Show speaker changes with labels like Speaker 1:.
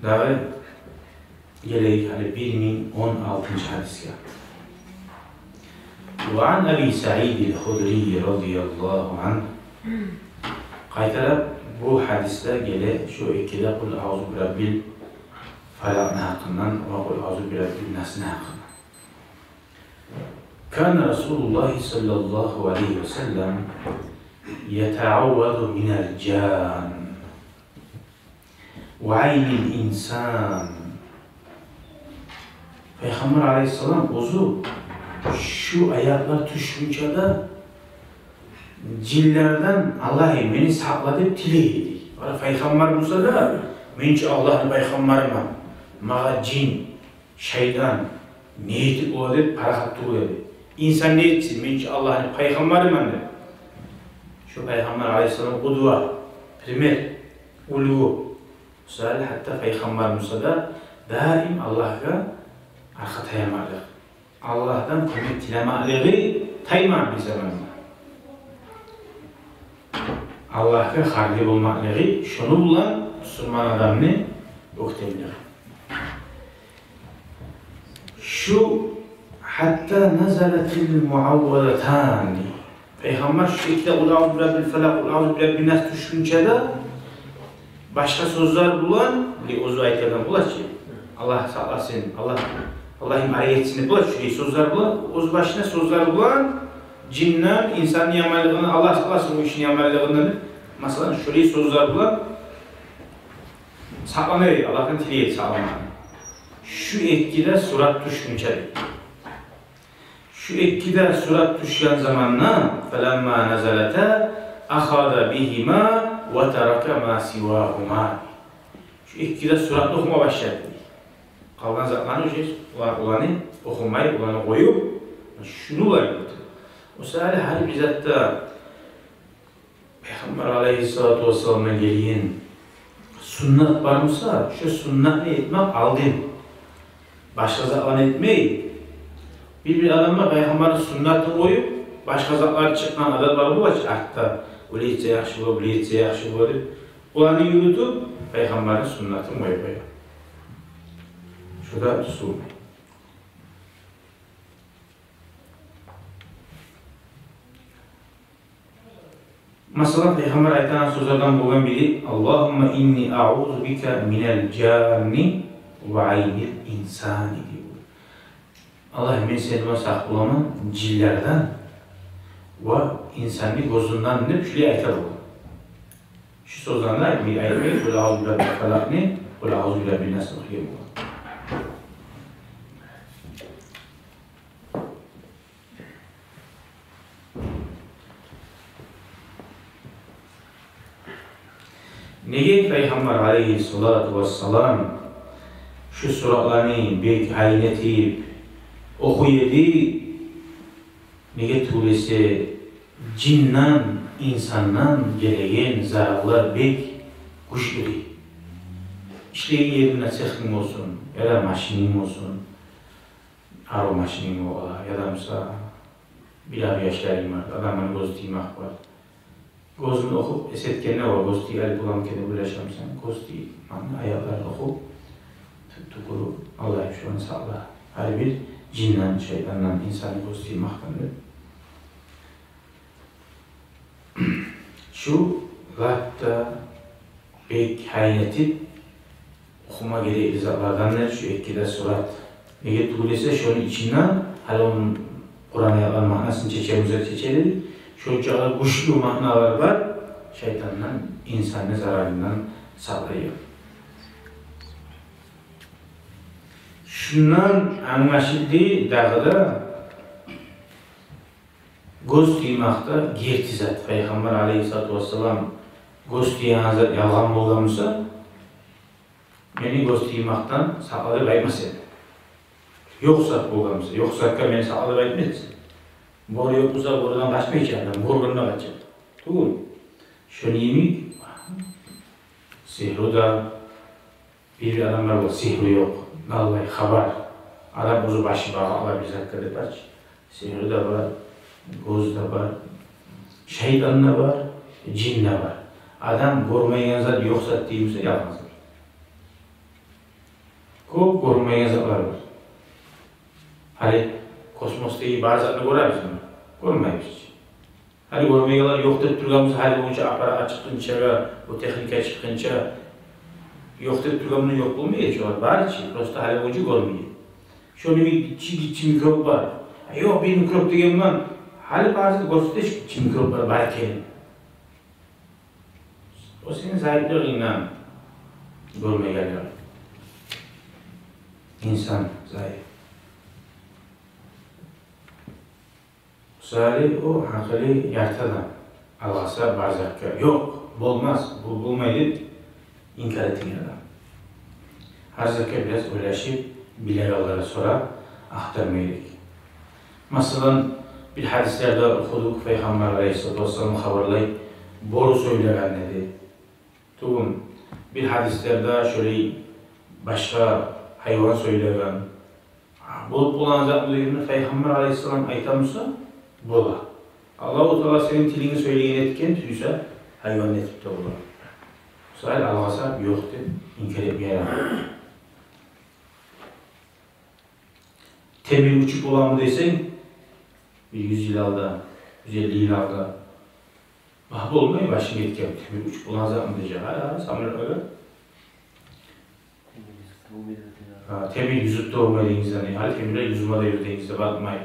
Speaker 1: Daha geleyik hali 1016. hadisga. Ve an Ebi Sa'id el-Hudri radıyallahu anh qaytarab bu hadisda gele şu ikkide kul a'uzu bi rabbil falaq haqqından ve kul a'uzu bi rabbin nas haqqından. Kana Resulullah sallallahu aleyhi ve sellem yeta'avvadu minel can ve aynil insan. Peygamber aleyhisselam ozu şu ayaklar düşmüşçe de cillerden Allah'ı beni sakladı tileydi. Peygamber Musa da menç Allah'ın peygamberime mağa cin, şeytan niyeti o dedi, parahattığı dedi. İnsan niyeti menç Allah'ın peygamberime dedi. Şu Peygamber aleyhisselam kudva, primer, ulu. Sonra hatta Peygamber Musa da daim Allah'a arka tayamalık. Allah'tan kıymet tilemalığı tayman bir zamanla. Allah'a harbi olmalığı şunu bulan Müslüman adamını okutabilir. Şu hatta nazaletil muavvadatani. Peygamber şu ikide kul a'uzu bi rabbil felak, kul a'uzu bi rabbin nas düşünce de başka sözler bulan, o ayetlerden bulaş ki Allah saklasın, Allah'ın ayetini bulaş, şu sözler bulan, o başına sözler bulan cinler, insanın yamalığından, Allah saklasın o işin yamalığından, mesela şöyle sözler bulan saklanıyor, Allah'ın tiliyeti saklamak. Şu etkide surat düşünce şu etkide surat düşen zamanla فَلَمَّا نَزَلَتَا أَخَذَ بِهِمَا وَتَرَكَ مَا سِوَاهُمَا. Şu etkide suratla okuma başladı. Kalan zatlarını olanı okumayı, olanı koyup şunu var yaptı. O sırada her bizatta Peygamber aleyhissalatu vesselam'a geleyen sünnet varmışsa şu sünnetini etmek aldın. Başka zatlarını etmeyi. Bir adamla Peygamber'in sünnetini koyup başka zatlar çıkan adamlar bu açı hatta öyle etse yaxşı bu, böyle etse yaxşı bu deyip olanı yürütüp Peygamber'in sünnetini koyup. Şurada su. Mesela Peygamber ayeten sözlerden bugün biri Allahümme inni a'udhu bika minel canni ve aynil insani diyor. Allah'ım ben seni saklı bulamam cillerden ve insanın gözünden de şöyle ayetler olur. Şu sözlerden bir ayet var. Kul a'uzu bi rabbil felak ne? Kul a'uzu bi rabbin nas diyor. Neye Peygamber aleyhissalatu vesselam şu suratlarını bir haynetip okuyedi, neye tuğlesi cinnan, insandan geleyen zararlar bek güçlü. İşleyen yerine sıkın olsun, ya da maşinin olsun, araba maşinin ola, ya da mesela bir abi yaşlarım var, adamın göz tiymak var. Gözünü okup, esetkene var, göz tiyi bulam kene ulaşamsan, göz tiyi, ayaklarını okup, tukuru, Allah'ım şu an sağla. Her bir cinnan, şeytandan, insanı göz tiymaktandır. Şu gatta pek haynetip okuma gereği izahlardandır, şu ekkide surat. Eğer tuğlese şunun içinden, hala onun Kur'an ayaklar manasını çeçelir. Şu çağda güçlü manalar var, şeytandan, insanı zararından sağlıyor. Şundan anlaşıldığı dağda göz tiymakta gerti zat. Peygamber aleyhissalatu vesselam göz tiyan hazır yalgan bolgamsa beni göz tiymaktan sağladı baymasın. Yoksa bolgamsa, yoksa beni sağladı baymasın. Boru yoksa borudan kaçmayacağım, borudan kaçacağım. Doğru. Şunu yemek, sihru da bir adamlar var, sihru yok. Vallahi haber. Adam uzu başı bağı alabilir hakkında baş. Sihru da var, göz da var, şeytan da var, cin de var. Adam görmeyen zat yok zat deyimse yalandır. Köp görünmeyen zatlar var. Hali kosmostaki bazı zatını görürüz mü? Görmeyiz hiç. Hali görmeyenler yok dep turganımız hali boyunca aparat çıkınca, bu texnika çıkınca yok dep turganımız yok bulmayı çoğlar. Var hiç, prosta hali boyunca görmeyi. Şöyle bir gitçi mikrop var. Yok bir mikrop degen bundan hali bazı görse de gitçi mikrop var belki. O senin zayıflığından görmeye geliyor. İnsan zayıf. Zali o hakili yartadan Allah'a barzakka. Yok, olmaz, bu bulmaydı inkar ettiğin adam. Harzakka biraz uğraşıp bilen yollara sonra aktarmaydık. Mesela bir hadislerde okuduk Peygamber Aleyhisselatü Vesselam haberlay boru söyleyen dedi. Tuğum bir hadislerde şöyle başka hayvan söyleyen bulup bulan zatlı yerine Peygamber Aleyhisselam aytamısa bola. Allah-u Teala senin tilini söyleyen etken tüyse hayvan etip de olur. Sonra Allah'a yoktu, inkar etmeyen. Temel uçuk olan mı desen, bir 100 yıl alda, 150 yıl alda, bahbe olmayı başına etken, temel uçuk olan zat mı diyecek? Hala, samir öyle. Temel yüzüp de olmayı denizden, hali temeller yüzüme de yürü denizde bakmayın.